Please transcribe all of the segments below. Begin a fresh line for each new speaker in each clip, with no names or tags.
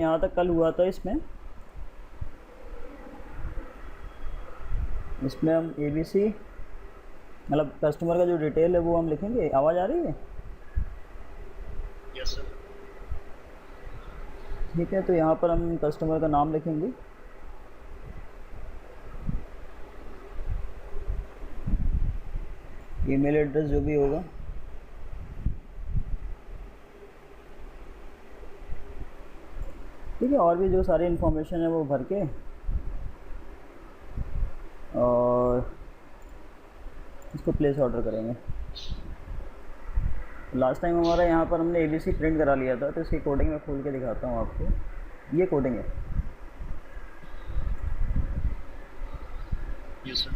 यहाँ तक कल हुआ था। इसमें हम ABC मतलब कस्टमर का जो डिटेल है वो हम लिखेंगे। आवाज़ आ रही है?
Yes sir.
ठीक है, तो यहाँ पर हम कस्टमर का नाम लिखेंगे, ईमेल एड्रेस जो भी होगा, ठीक है, और भी जो सारी इन्फॉर्मेशन है वो भर के, और इसको प्लेस ऑर्डर करेंगे। लास्ट टाइम हमारा यहाँ पर हमने ABC प्रिंट करा लिया था, तो इसकी कोडिंग मैं खोल के दिखाता हूँ आपको। ये कोडिंग है।
Yes sir.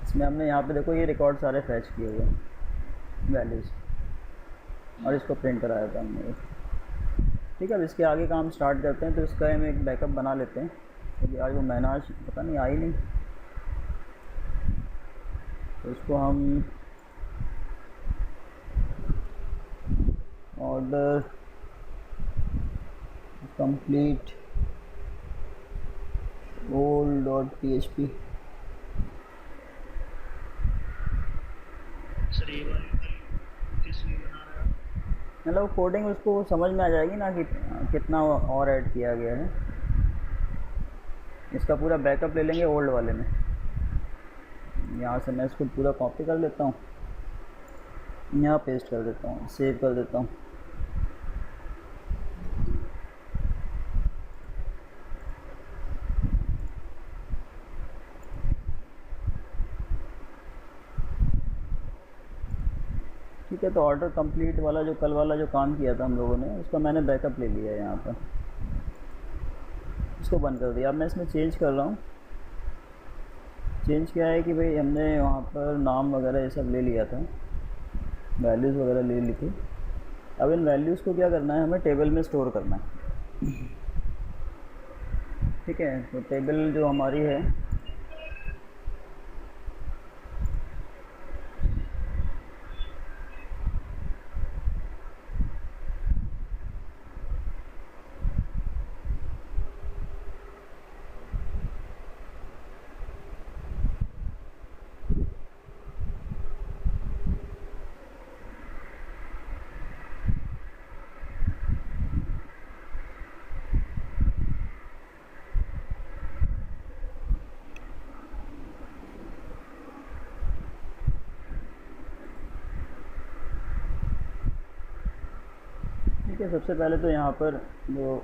इसमें हमने यहाँ पे देखो ये रिकॉर्ड सारे फैच किए हुए हैं, वैल्यूज़, और इसको प्रिंट कराया था हमने ये। ठीक है, अब इसके आगे काम स्टार्ट करते हैं। तो इसका हम एक बैकअप बना लेते हैं, क्योंकि आज वो महनाज पता नहीं आई नहीं, तो इसको हम ऑर्डर कंप्लीट old.php,
सर ये वाली किस लिए बना रहे हैं
मतलब कोडिंग उसको समझ में आ जाएगी ना कि कितना और ऐड किया गया है। इसका पूरा बैकअप ले लेंगे ओल्ड वाले में। यहाँ से मैं इसको पूरा कॉपी कर लेता हूँ, यहाँ पेस्ट कर देता हूँ, सेव कर देता हूँ। ठीक है, तो ऑर्डर कंप्लीट वाला जो कल वाला जो काम किया था हम लोगों ने, उसका मैंने बैकअप ले लिया है यहाँ पर, इसको बंद कर दिया। अब मैं इसमें चेंज कर रहा हूँ। चेंज क्या है कि भाई हमने वहाँ पर नाम वगैरह ये सब ले लिया था, वैल्यूज़ वगैरह ले ली थी। अब इन वैल्यूज़ को क्या करना है, हमें टेबल में स्टोर करना है। ठीक है, तो टेबल जो हमारी है, ठीक है, सबसे पहले तो यहाँ पर जो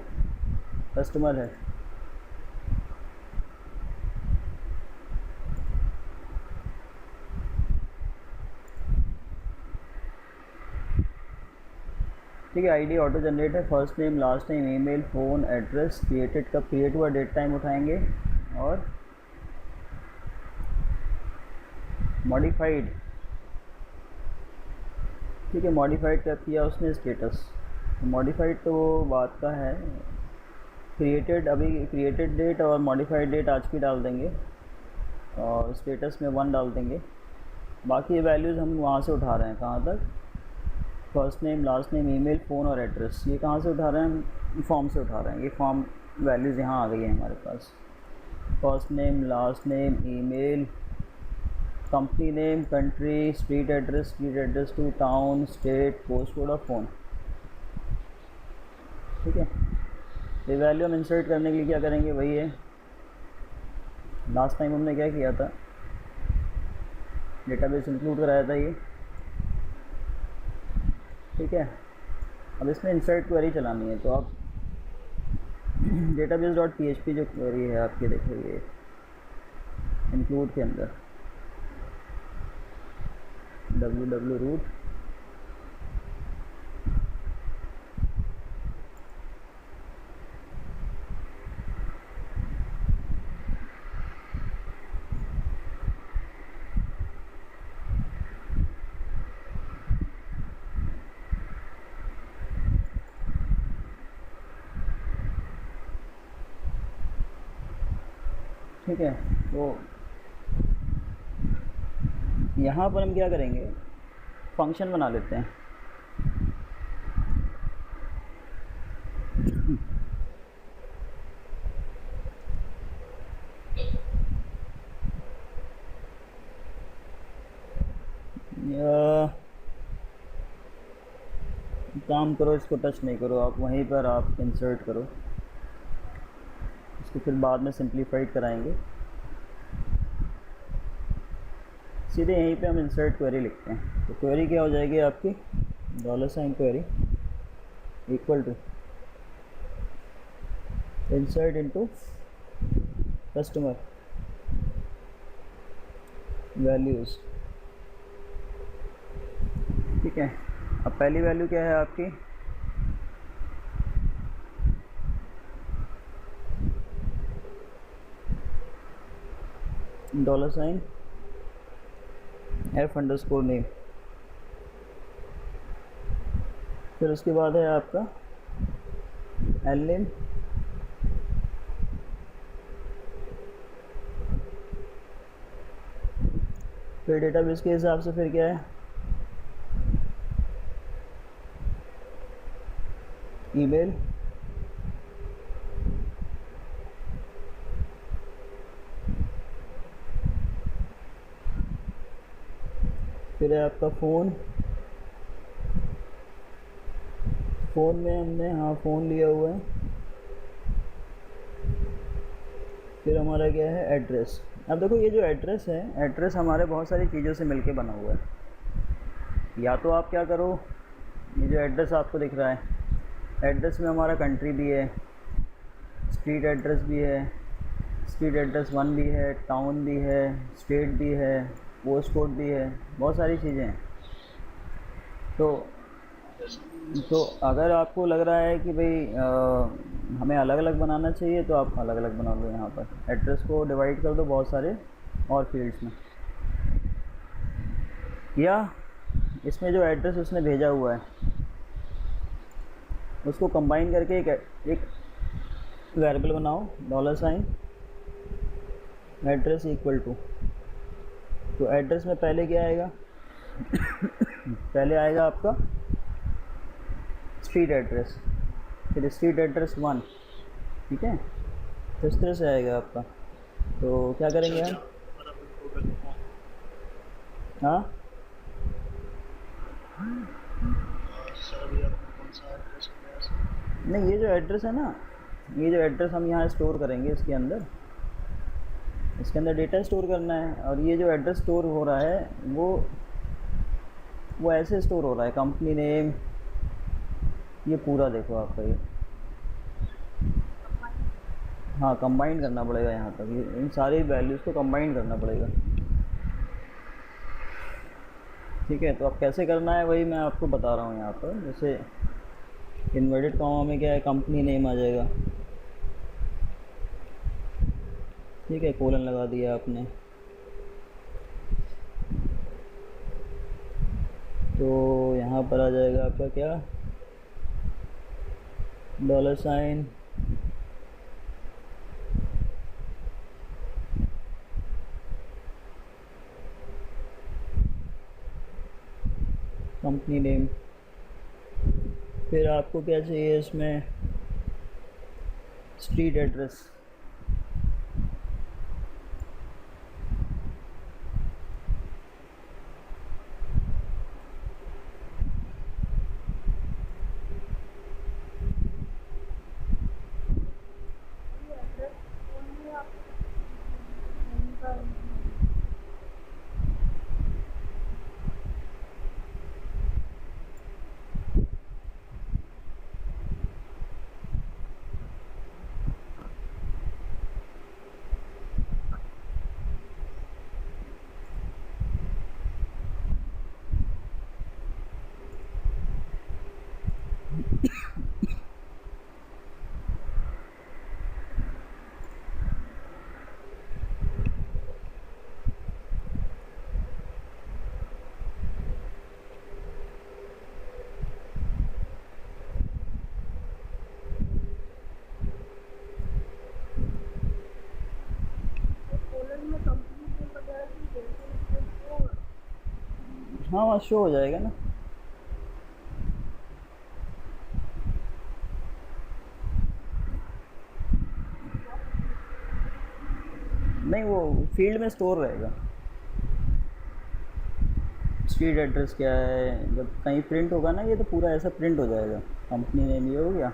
कस्टमर है, ठीक है, आईडी ऑटो जनरेट है, first name, last name, email, phone, address, created कब क्रिएट हुआ, डेट टाइम उठाएंगे, और मॉडिफाइड, ठीक है, मॉडिफाइड कब किया उसने, स्टेटस। मॉडिफाइड तो वो बात का है, क्रिएटेड अभी क्रिएटेड डेट और मॉडिफाइड डेट आज की डाल देंगे, और स्टेटस में 1 डाल देंगे। बाकी वैल्यूज़ हम वहाँ से उठा रहे हैं, कहाँ तक, first name, last name, email, phone और एड्रेस। ये कहाँ से उठा रहे हैं, हम फॉर्म से उठा रहे हैं। ये फॉर्म वैल्यूज़ यहाँ आ गई हैं हमारे पास, first name, last name, email, company name, country, street address to town, state, post code और फ़ोन। ठीक है, ये वैल्यू हम इंसर्ट करने के लिए क्या करेंगे, वही है लास्ट टाइम हमने क्या किया था, डेटाबेस इंक्लूड कराया था ये। ठीक है, अब इसमें इंसर्ट क्वेरी चलानी है, तो आप database.php जो क्वेरी है आपके, देखो ये इंक्लूड के अंदर www रूट, ठीक है। तो यहाँ पर हम क्या करेंगे, फंक्शन बना लेते हैं। काम करो, इसको टच नहीं करो, आप वहीं पर आप इंसर्ट करो, इसको फिर बाद में सिंप्लीफाइड कराएंगे। सीधे यहीं पे हम इंसर्ट क्वेरी लिखते हैं। तो क्वेरी क्या हो जाएगी आपकी, $साइन query equal to insert into customer values. ठीक है, अब पहली वैल्यू क्या है आपकी, $साइन f_name। फिर उसके बाद है आपका name, फिर डेटाबेस के हिसाब से फिर क्या है, ईमेल, फिर है आपका फ़ोन, फ़ोन में हमने हाँ फ़ोन लिया हुआ है। फिर हमारा क्या है, एड्रेस। अब देखो ये जो एड्रेस है, एड्रेस हमारे बहुत सारी चीज़ों से मिलके बना हुआ है। या तो आप क्या करो, ये जो एड्रेस आपको दिख रहा है, एड्रेस में हमारा कंट्री भी है, स्ट्रीट एड्रेस भी है, स्ट्रीट एड्रेस 1 भी है, टाउन भी है, स्टेट भी है, पोस्ट कोड भी है, बहुत सारी चीज़ें हैं। तो अगर आपको लग रहा है कि भाई हमें अलग अलग बनाना चाहिए, तो आप अलग अलग बना लो। यहाँ पर एड्रेस को डिवाइड कर दो बहुत सारे और फील्ड्स में, या इसमें जो एड्रेस उसने भेजा हुआ है उसको कंबाइन करके एक वेरिएबल बनाओ, $साइन एड्रेस इक्वल टू। तो एड्रेस में पहले क्या आएगा पहले आएगा आपका स्ट्रीट एड्रेस, फिर स्ट्रीट एड्रेस 1। ठीक है, तो इस तरह से आएगा आपका। तो क्या करेंगे हम, हाँ नहीं, ये जो एड्रेस है ना, ये जो एड्रेस हम यहाँ स्टोर करेंगे, इसके अंदर डेटा स्टोर करना है। और ये जो एड्रेस स्टोर हो रहा है वो ऐसे स्टोर हो रहा है, कंपनी नेम, ये पूरा देखो आपका ये, हाँ कंबाइन करना पड़ेगा यहाँ तक, ये इन सारी वैल्यूज़ को कंबाइन करना पड़ेगा। ठीक है, तो अब कैसे करना है वही मैं आपको बता रहा हूँ यहाँ पर। जैसे इन्वर्टेड कॉमा में क्या है, कंपनी नेम आ जाएगा। ठीक है, कोलन लगा दिया आपने। तो यहाँ पर आ जाएगा आपका क्या, $साइन कंपनी नेम। फिर आपको क्या चाहिए इसमें, स्ट्रीट एड्रेस। हाँ वहाँ शो हो जाएगा ना। नहीं, वो फील्ड में स्टोर रहेगा, स्ट्रीट एड्रेस क्या है, जब कहीं प्रिंट होगा ना ये तो पूरा ऐसा प्रिंट हो जाएगा, कंपनी नेम ये हो गया,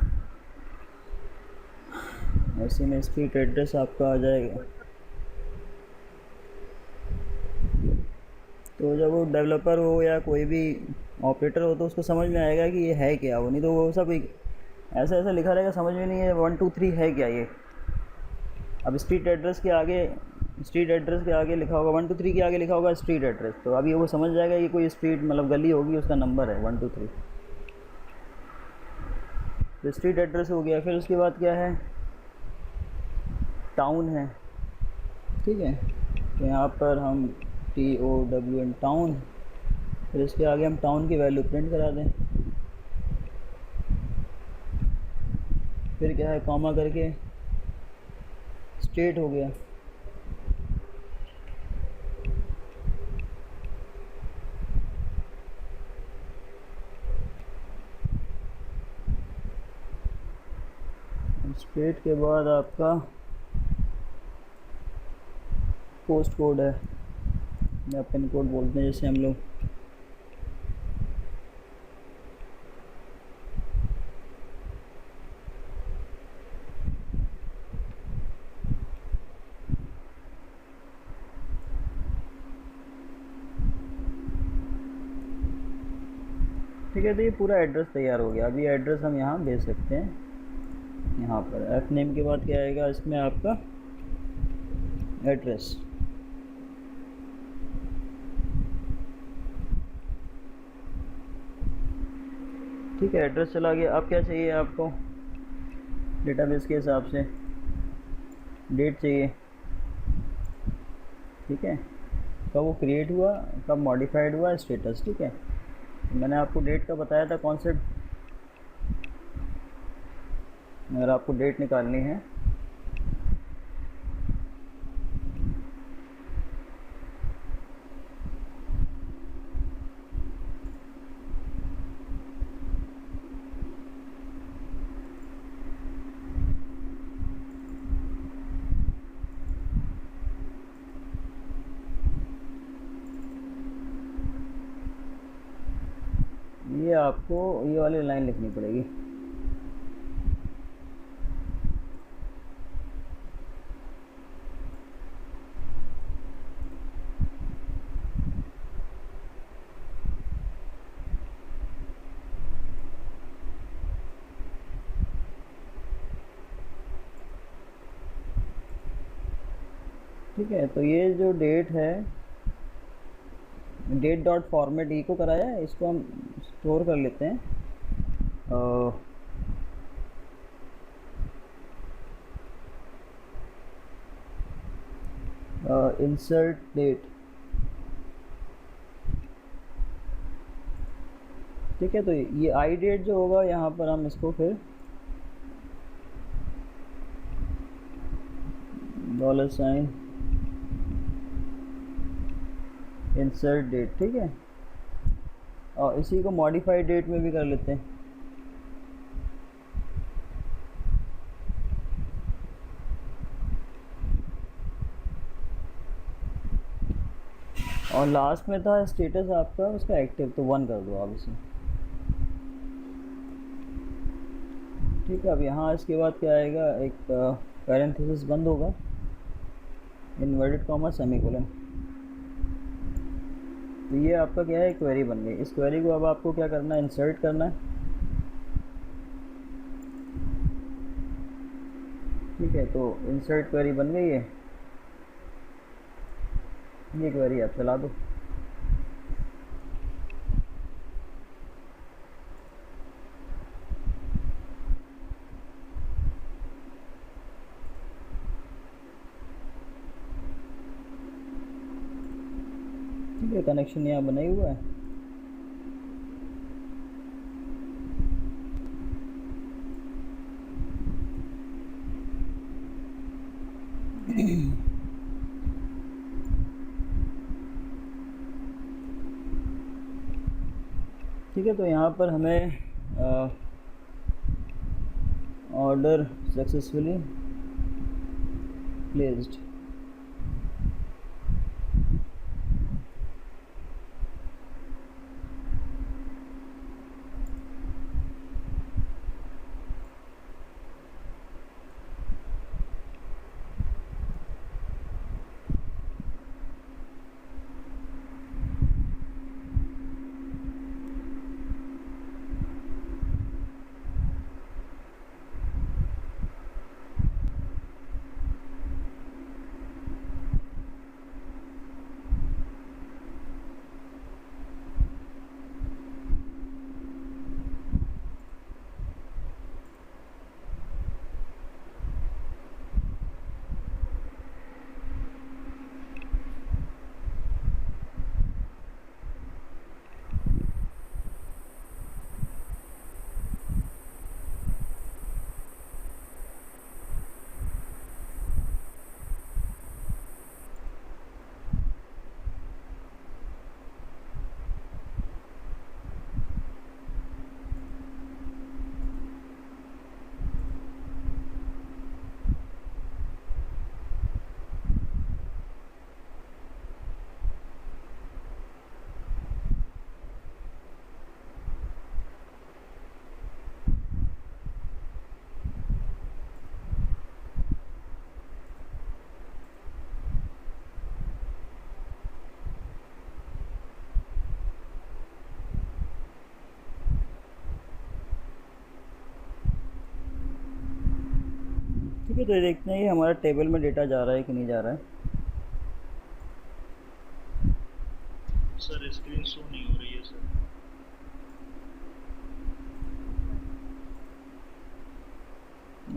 ऐसे में स्ट्रीट एड्रेस आपका आ जाएगा। तो जब वो डेवलपर हो या कोई भी ऑपरेटर हो तो उसको समझ में आएगा कि ये है क्या, वो नहीं तो वो सब ऐसा ऐसा लिखा रहेगा, समझ में नहीं है 1 2 3 है क्या ये। अब स्ट्रीट एड्रेस के आगे लिखा होगा 1 2 3 के आगे लिखा होगा स्ट्रीट एड्रेस, तो अभी वो समझ जाएगा कि कोई स्ट्रीट मतलब गली होगी, उसका नंबर है 1 2 3। तो स्ट्रीट एड्रेस हो गया। फिर उसके बाद क्या है, टाउन है, ठीक है। तो यहाँ पर हम TOWN टाउन, फिर इसके आगे हम टाउन की वैल्यू प्रिंट करा दें। फिर क्या है, कॉमा करके स्टेट हो गया। स्टेट के बाद आपका पोस्ट कोड है या पिन कोड बोलते हैं जैसे हम लोग। ठीक है, तो ये पूरा एड्रेस तैयार हो गया। अभी एड्रेस हम यहाँ भेज सकते हैं। यहाँ पर एफ नेम के बाद क्या आएगा, इसमें आपका एड्रेस। ठीक है, एड्रेस चला गया। अब क्या चाहिए आपको, डेटाबेस के हिसाब से डेट चाहिए, ठीक है, कब वो क्रिएट हुआ, कब मॉडिफाइड हुआ, स्टेटस, ठीक है। मैंने आपको डेट का बताया था कॉन्सेप्ट। अगर आपको डेट निकालनी है ये आपको ये वाली लाइन लिखनी पड़ेगी। ठीक है, तो ये जो डेट है, डेट डॉट फॉर्मेट ई को कराया है, इसको हम स्टोर कर लेते हैं। इंसर्ट डेट, ठीक है। तो ये आई डेट जो होगा यहाँ पर हम इसको फिर $, इंसर्ट डेट, ठीक है। और इसी को मॉडिफाइड डेट में भी कर लेते हैं। और लास्ट में था स्टेटस आपका उसका एक्टिव, तो 1 कर दो आप इसे, ठीक है। अब यहाँ इसके बाद क्या आएगा, एक पैरेंथेसिस बंद होगा, इन्वर्टेड कॉमा सेमीकोलन। तो ये आपका क्या है, क्वेरी बन गई। इस क्वेरी को अब आपको क्या करना है, इंसर्ट करना है, ठीक है। तो इंसर्ट क्वेरी बन गई है, ये क्वेरी आप चला दो। ठीक है, कनेक्शन यहाँ बना ही हुआ है। ठीक है, तो यहाँ पर हमें ऑर्डर सक्सेसफुली प्लेस्ड, है, तो ये देखते हैं कि हमारा टेबल में डेटा जा रहा है कि नहीं जा रहा है।
सर स्क्रीन शो नहीं हो रही है सर।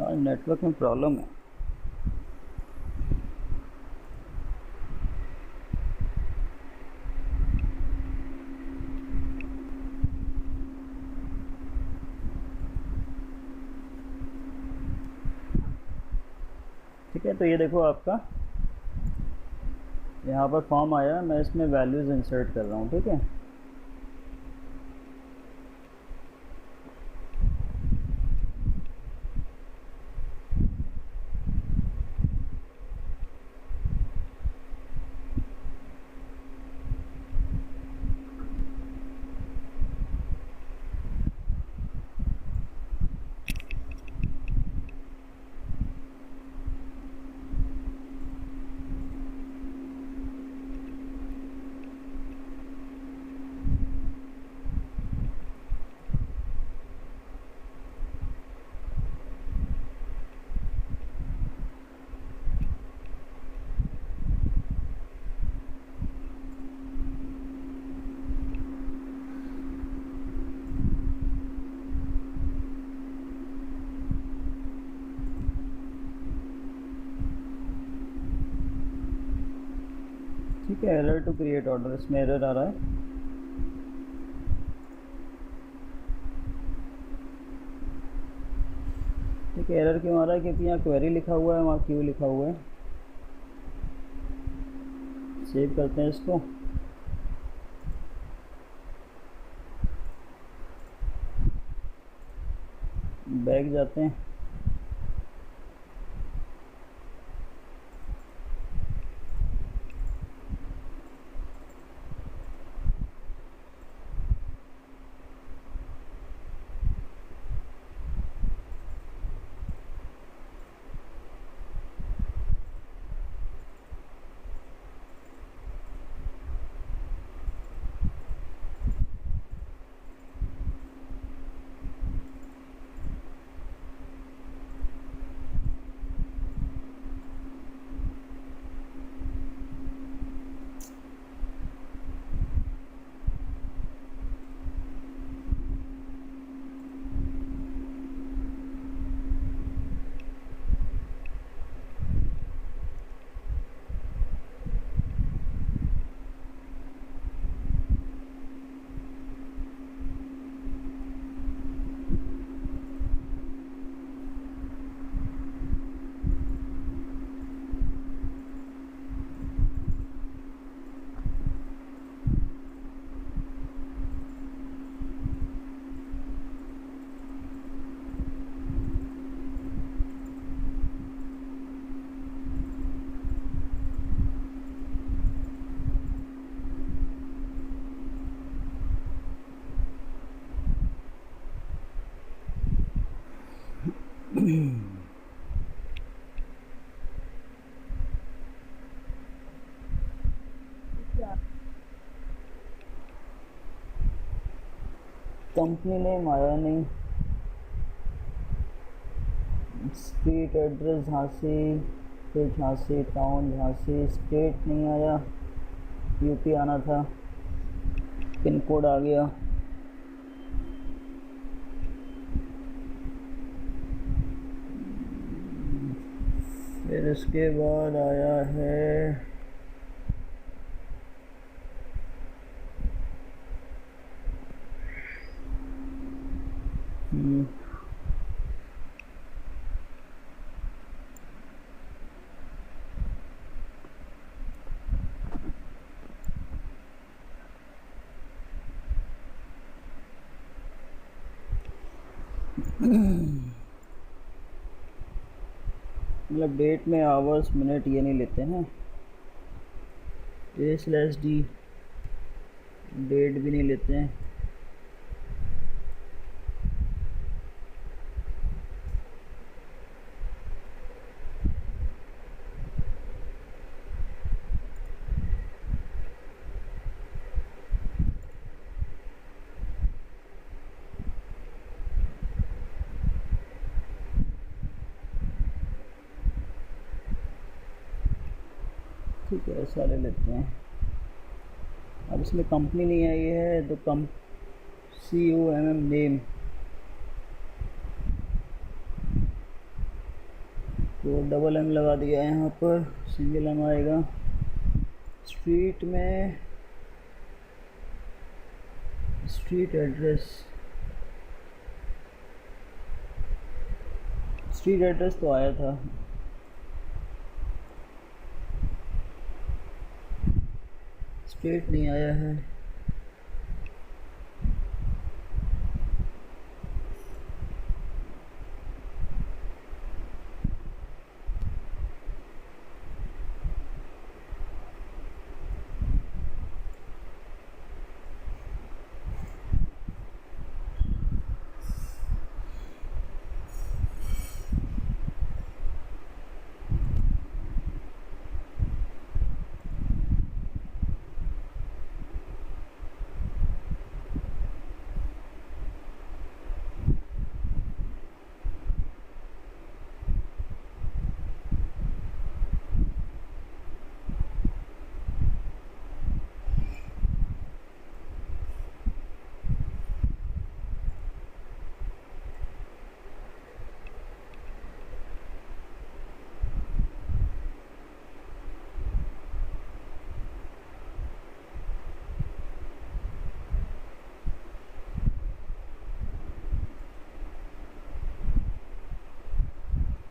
आज नेटवर्क में प्रॉब्लम है। ठीक है, तो ये देखो आपका यहाँ पर फॉर्म आया, मैं इसमें वैल्यूज़ इंसर्ट कर रहा हूँ। ठीक है, ठीक है, एरर टू क्रिएट ऑर्डर, इसमें एरर आ रहा है। ठीक है, एरर क्यों आ रहा है? क्योंकि यहाँ क्वेरी लिखा हुआ है, वहाँ क्यू लिखा हुआ है। सेव करते हैं इसको। बैक जाते हैं। कंपनी नेम आया नहीं, स्ट्रीट एड्रेस झांसी, फिर झांसी टाउन, झांसी स्टेट नहीं आया, यूपी आना था, पिन कोड आ गया। फिर इसके बाद आया है मतलब डेट में आवर्स मिनट ये नहीं लेते हैं, A/D डेट भी नहीं लेते हैं। ठीक है, ऐसा ले लेते हैं। अब इसमें कंपनी नहीं आई है तो CUMM नेम तो डबल M लगा दिया है, यहाँ पर सिंगल M आएगा। स्ट्रीट में स्ट्रीट एड्रेस तो आया था, स्ट्रीट नहीं आया है।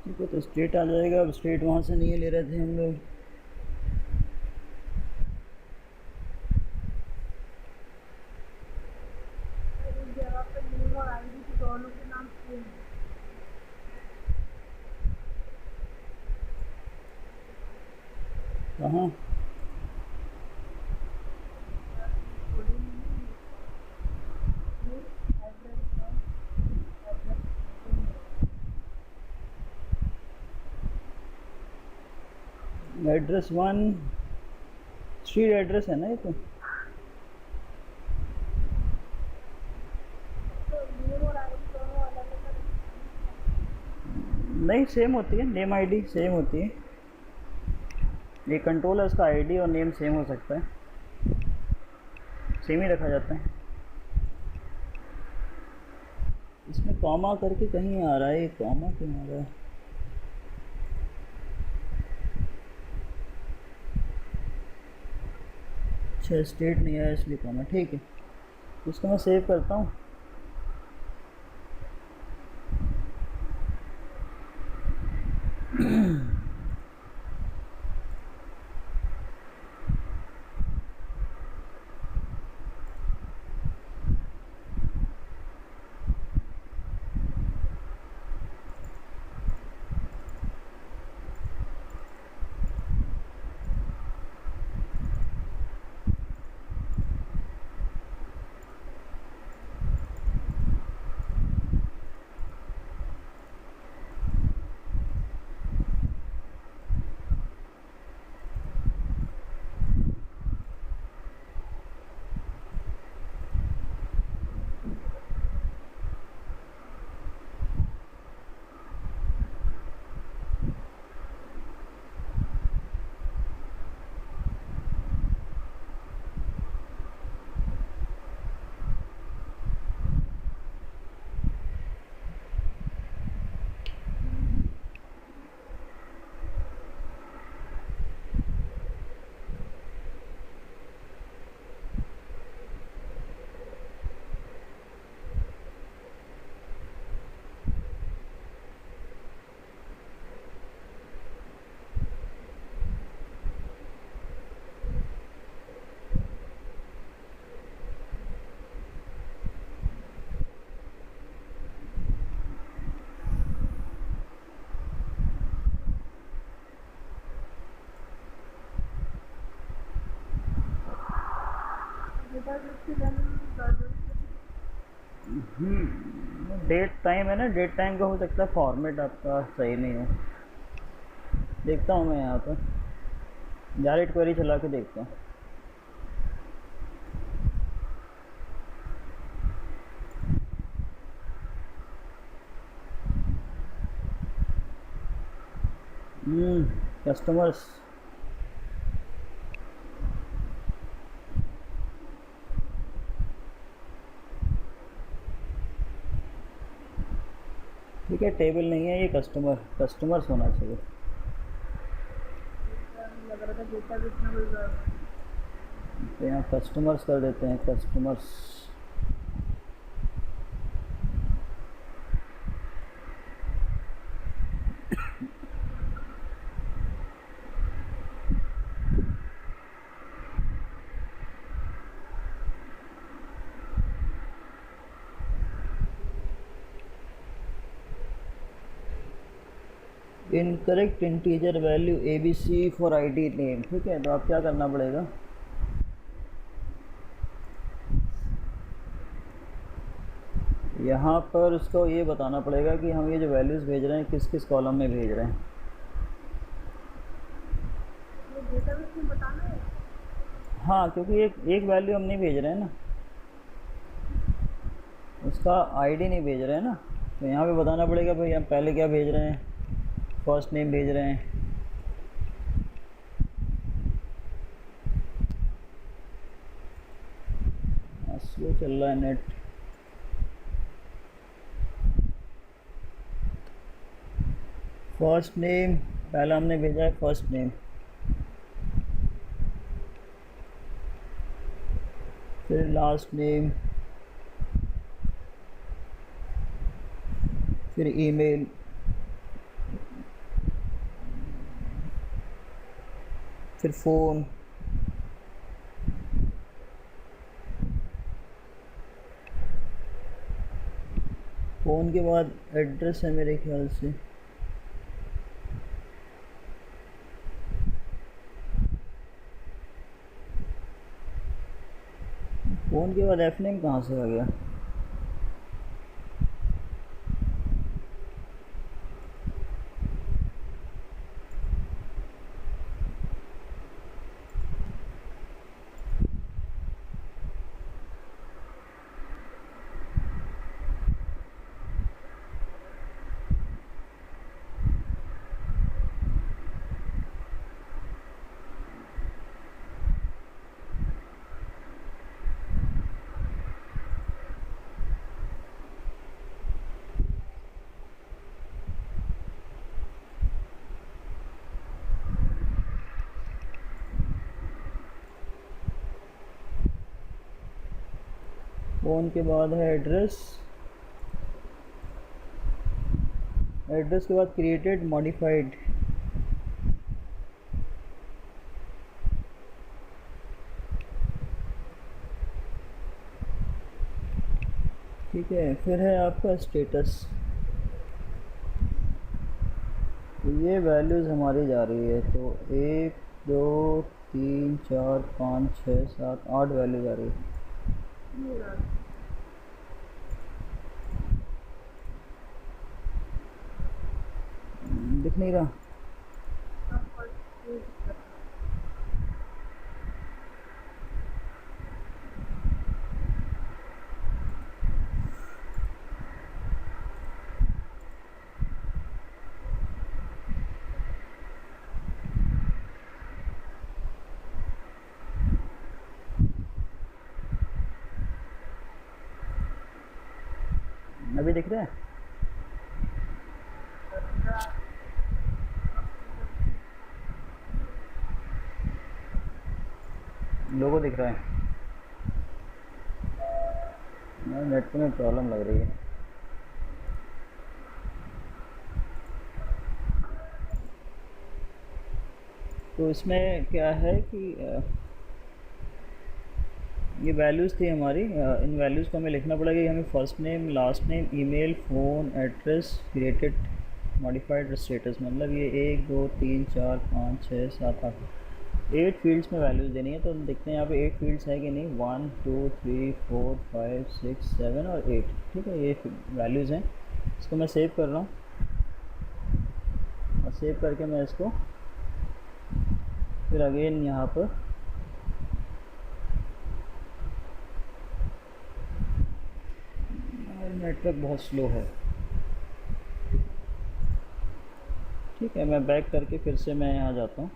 ठीक है, तो स्ट्रेट आ जाएगा। अब स्ट्रेट वहाँ से नहीं ले रहे थे हम लोग।
एक जगह पे नेम और आईडी की दोनों के नाम सेम है।
कहाँ?
कोडिंग नहीं है, एड्रेस का एड्रेस सेम है।
एड्रेस 1 स्ट्रीट एड्रेस है ना ये तो।
तो नेम और आईडी दोनों अलग अलग
नहीं, सेम होती है, नेम आईडी सेम होती है। ये कंट्रोल है, उसका आईडी और नेम सेम हो सकता है, सेम ही रखा जाता है। इसमें कॉमा करके कहीं आ रहा है, ये कॉमा क्यों आ रहा है? अच्छा, स्टेट नहीं आया इसलिए कॉमा, ठीक है। इसको मैं सेव करता हूँ।
डेटा डिस्क्रिप्शन
डेट टाइम है ना, डेट टाइम का हो सकता है फॉर्मेट आपका सही नहीं हो। देखता हूँ मैं यहाँ पर डायरेक्ट क्वेरी चला के देखता हूँ। कस्टमर्स ठीक है, टेबल नहीं है ये, कस्टमर्स होना चाहिए।
लग रहा था डेटा भी इतना मिल रहा है।
तो यहाँ कस्टमर्स कर देते हैं, customers. Incorrect integer value ABC for ID name. ठीक है, तो आप क्या करना पड़ेगा, यहाँ पर उसको ये बताना पड़ेगा कि हम ये जो वैल्यूज़ भेज रहे हैं किस किस कॉलम में भेज रहे हैं।
ये डेटा भी इसमें बताना है।
हाँ, क्योंकि एक वैल्यू हम नहीं भेज रहे हैं ना, उसका ID नहीं भेज रहे हैं ना, तो यहाँ पे बताना पड़ेगा भाई हम पहले क्या भेज रहे हैं, फर्स्ट नेम भेज रहे हैं। स्लो चल रहा है नेट। फर्स्ट नेम पहला हमने भेजा है, फर्स्ट नेम, फिर लास्ट नेम, फिर ईमेल, फिर फ़ोन, फ़ोन के बाद एड्रेस है मेरे ख्याल से। फ़ोन के बाद एफ नेम कहाँ से आ गया, फ़ोन के बाद है एड्रेस, एड्रेस के बाद क्रिएटेड मॉडिफाइड, ठीक है, फिर है आपका स्टेटस। तो ये वैल्यूज़ हमारी जा रही है, तो 1 2 3 4 5 6 7 8 वैल्यू जा रही है।
ये रहा।
दिख नहीं रहा,
अब फर्स्ट ये दिक्कत है।
अभी दिख रहा है। लोगो दिख रहा है, नेट में प्रॉब्लम लग रही है। तो इसमें क्या है कि ये वैल्यूज़ थी हमारी, इन वैल्यूज़ को हमें लिखना पड़ेगा कि हमें first name, last name, email, phone, address, created, modified, status, मतलब ये 1 2 3 4 5 6 7 8 8 फील्ड्स में वैल्यूज़ देनी है। तो देखते हैं यहाँ पे 8 फील्ड्स है कि नहीं। 1 2 3 4 5 6 7 और 8। ठीक है, ये वैल्यूज़ हैं। इसको मैं सेव कर रहा हूँ और सेव करके मैं इसको फिर अगेन यहाँ पर नेटवर्क बहुत स्लो है। ठीक है, मैं बैक करके फिर से मैं यहाँ जाता हूँ।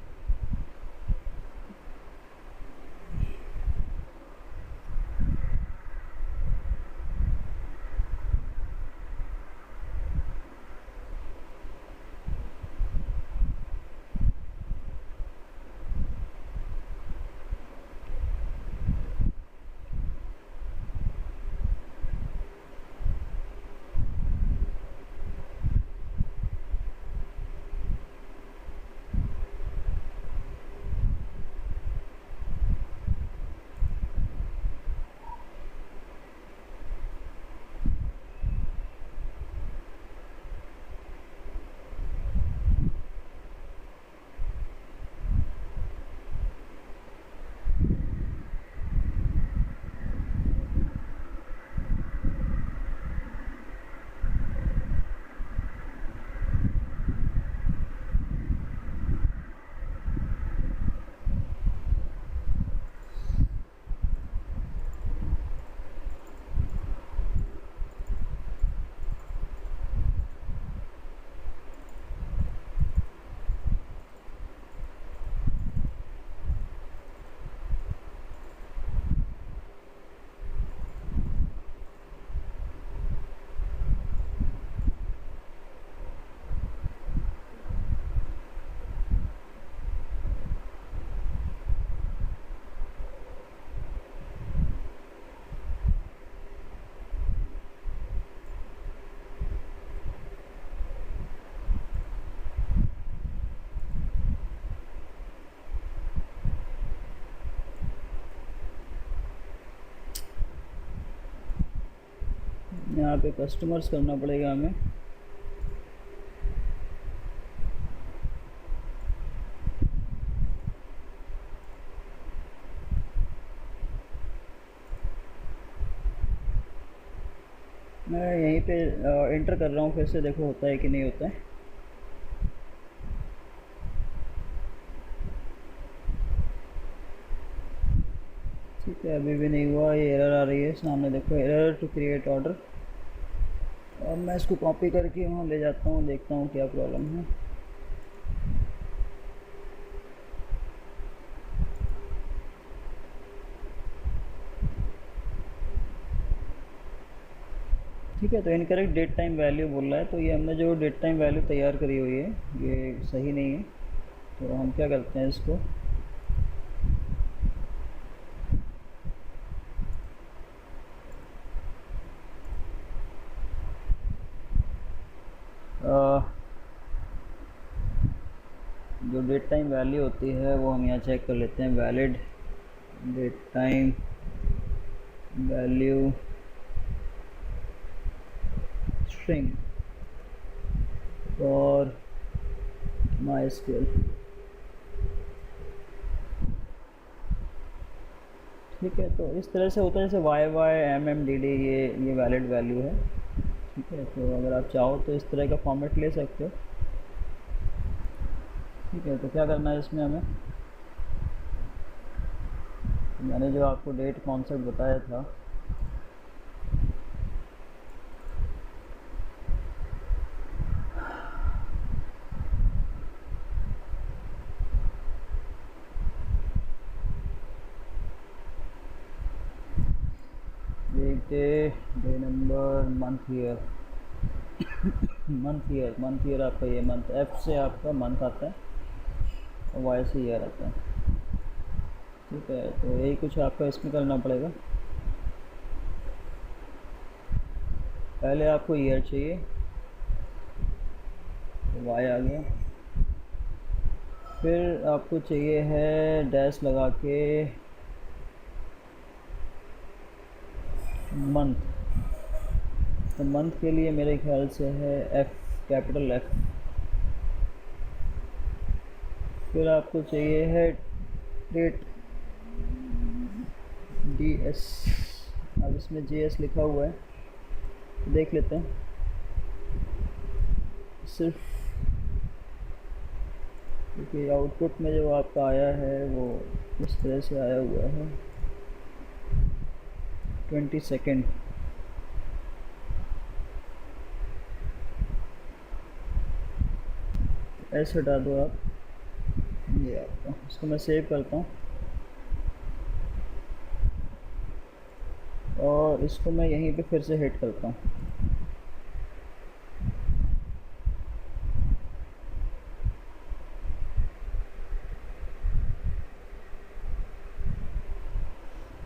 यहाँ पे कस्टमर्स करना पड़ेगा हमें। मैं यहीं पे एंटर कर रहा हूँ, फिर से देखो होता है कि नहीं होता है। ठीक है, अभी भी नहीं हुआ, ये एरर आ रही है सामने, देखो एरर टू क्रिएट ऑर्डर। और मैं इसको कॉपी करके वहाँ ले जाता हूँ, देखता हूँ क्या प्रॉब्लम है। ठीक है, तो इनकरेक्ट डेट टाइम वैल्यू बोल रहा है, तो ये हमने जो डेट टाइम वैल्यू तैयार करी हुई है ये सही नहीं है। तो हम क्या करते हैं इसको, जो डेट टाइम वैल्यू होती है वो हम यहाँ चेक कर लेते हैं। Valid date time value string और MySQL। ठीक है, तो इस तरह से होता है, जैसे YYMMDD ये वैलिड वैल्यू है। ठीक है, तो अगर आप चाहो तो इस तरह का फॉर्मेट ले सकते हो। ठीक है, तो क्या करना है इसमें हमें, तो मैंने जो आपको डेट कॉन्सेप्ट बताया था, day number month year month year आपका ये मंथ, F से आपका मंथ आता है और Y से ईयर आता है। ठीक है, तो यही कुछ आपका इसमें करना पड़ेगा। पहले आपको ईयर चाहिए, तो Y आ गया। फिर आपको चाहिए है डैश लगा के मंथ, तो मंथ के लिए मेरे ख्याल से है F, कैपिटल F। फिर आपको चाहिए है डेट, DS। अब इसमें JS लिखा हुआ है, तो देख लेते हैं। सिर्फ क्योंकि आउटपुट में जो आपका आया है वो इस तरह से आया हुआ है, 22 ऐसे हटा दो आप, ये आपका, इसको मैं सेव करता हूँ और इसको मैं यहीं पे फिर से हिट करता हूँ।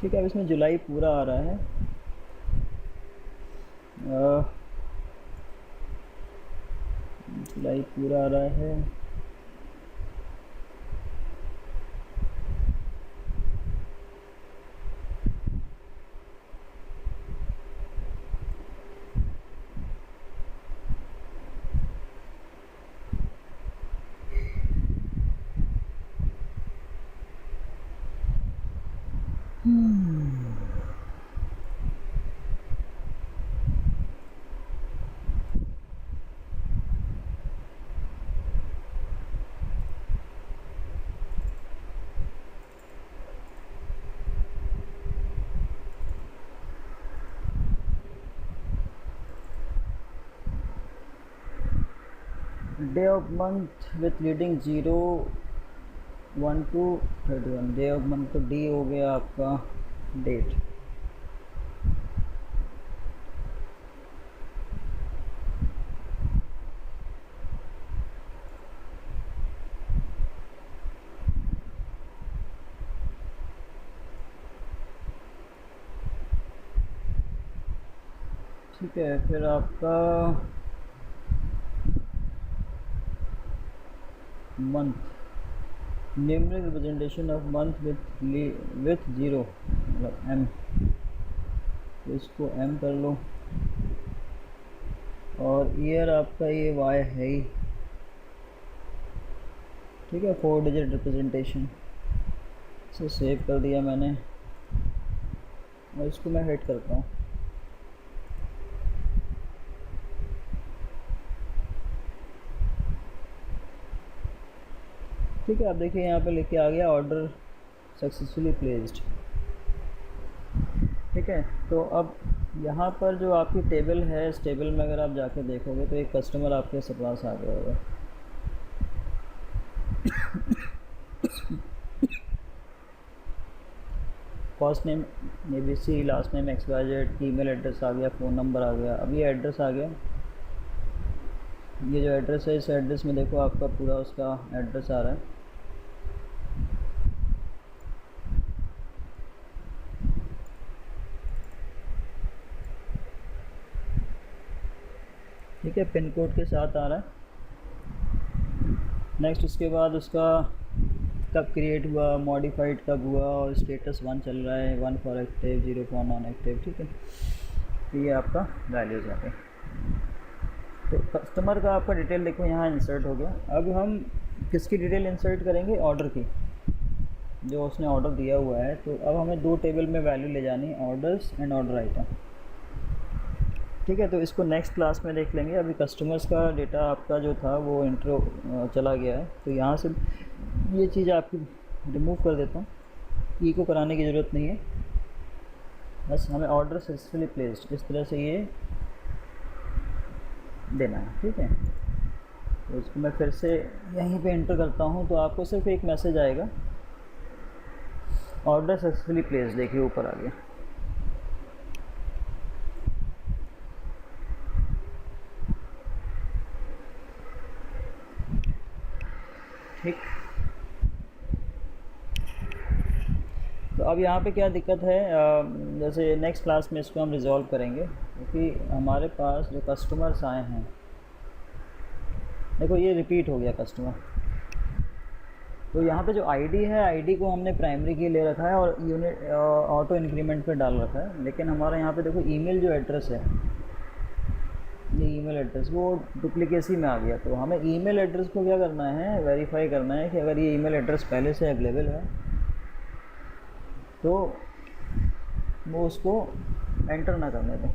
ठीक है, अब इसमें जुलाई पूरा आ रहा है। जुलाई पूरा आ रहा है। Day of month with leading 0 1 to 31, day of month, तो D हो गया आपका डेट। ठीक है, फिर आपका month, numeric representation of month with 0 मतलब M, तो इसको M कर लो। और ईयर आपका ये वाई है ही, ठीक है, 4 डिजिट रिप्रेजेंटेशन। इसे सेव कर दिया मैंने और इसको मैं हिट करता हूँ। ठीक है, आप देखिए यहाँ पे लिख के आ गया ऑर्डर सक्सेसफुली प्लेस्ड। ठीक है, तो अब यहाँ पर जो आपकी टेबल है, इस टेबल में अगर आप जाके देखोगे तो एक कस्टमर आपके पास आ गया होगा। First name ABC, last name XYZ, email address आ गया, फ़ोन नंबर आ गया। अब ये एड्रेस आ गया, ये जो एड्रेस है, इस एड्रेस में देखो आपका पूरा उसका एड्रेस आ रहा है। ठीक है, पिन कोड के साथ आ रहा है। नेक्स्ट उसके बाद उसका कब क्रिएट हुआ, मॉडिफाइड कब हुआ, और स्टेटस 1 चल रहा है, 1 for active, 0 for non active. ठीक है, तो ये आपका वैल्यूज़ आ गए। तो कस्टमर का आपका डिटेल देखो यहाँ इंसर्ट हो गया। अब हम किसकी डिटेल इंसर्ट करेंगे, ऑर्डर की, जो उसने ऑर्डर दिया हुआ है। तो अब हमें 2 टेबल में वैल्यू ले जानी है, ऑर्डर्स एंड ऑर्डर आइटम। ठीक है, तो इसको नेक्स्ट क्लास में देख लेंगे। अभी कस्टमर्स का डेटा आपका जो था वो इंट्रो चला गया है, तो यहाँ से ये चीज़ आपकी रिमूव कर देता हूँ, ई को कराने की ज़रूरत नहीं है। बस हमें ऑर्डर सक्सेसफुली प्लेस्ड इस तरह से ये देना है। ठीक है, तो इसको मैं फिर से यहीं पे एंटर करता हूँ, तो आपको सिर्फ एक मैसेज आएगा, ऑर्डर सक्सेसफुली प्लेस्ड। देखिए ऊपर आ गया। ठीक, तो अब यहाँ पे क्या दिक्कत है, जैसे नेक्स्ट क्लास में इसको हम रिजॉल्व करेंगे, क्योंकि हमारे पास जो कस्टमर्स आए हैं, देखो ये रिपीट हो गया कस्टमर। तो यहाँ पे जो आईडी है, आईडी को हमने प्राइमरी की ले रखा है और यूनिट ऑटो इंक्रीमेंट पे डाल रखा है, लेकिन हमारा यहाँ पे देखो ईमेल जो एड्रेस है, ये ईमेल एड्रेस वो डुप्लीकेसी में आ गया। तो हमें ईमेल एड्रेस को क्या करना है, वेरीफाई करना है कि अगर ये ईमेल एड्रेस पहले से अवेलेबल है तो वो उसको एंटर ना करने दें।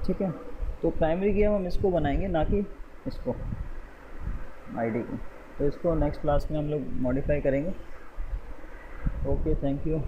ठीक है, तो प्राइमरी की हम इसको बनाएंगे, ना कि इसको आईडी को। तो इसको नेक्स्ट क्लास में हम लोग मॉडिफाई करेंगे। Okay, thank you.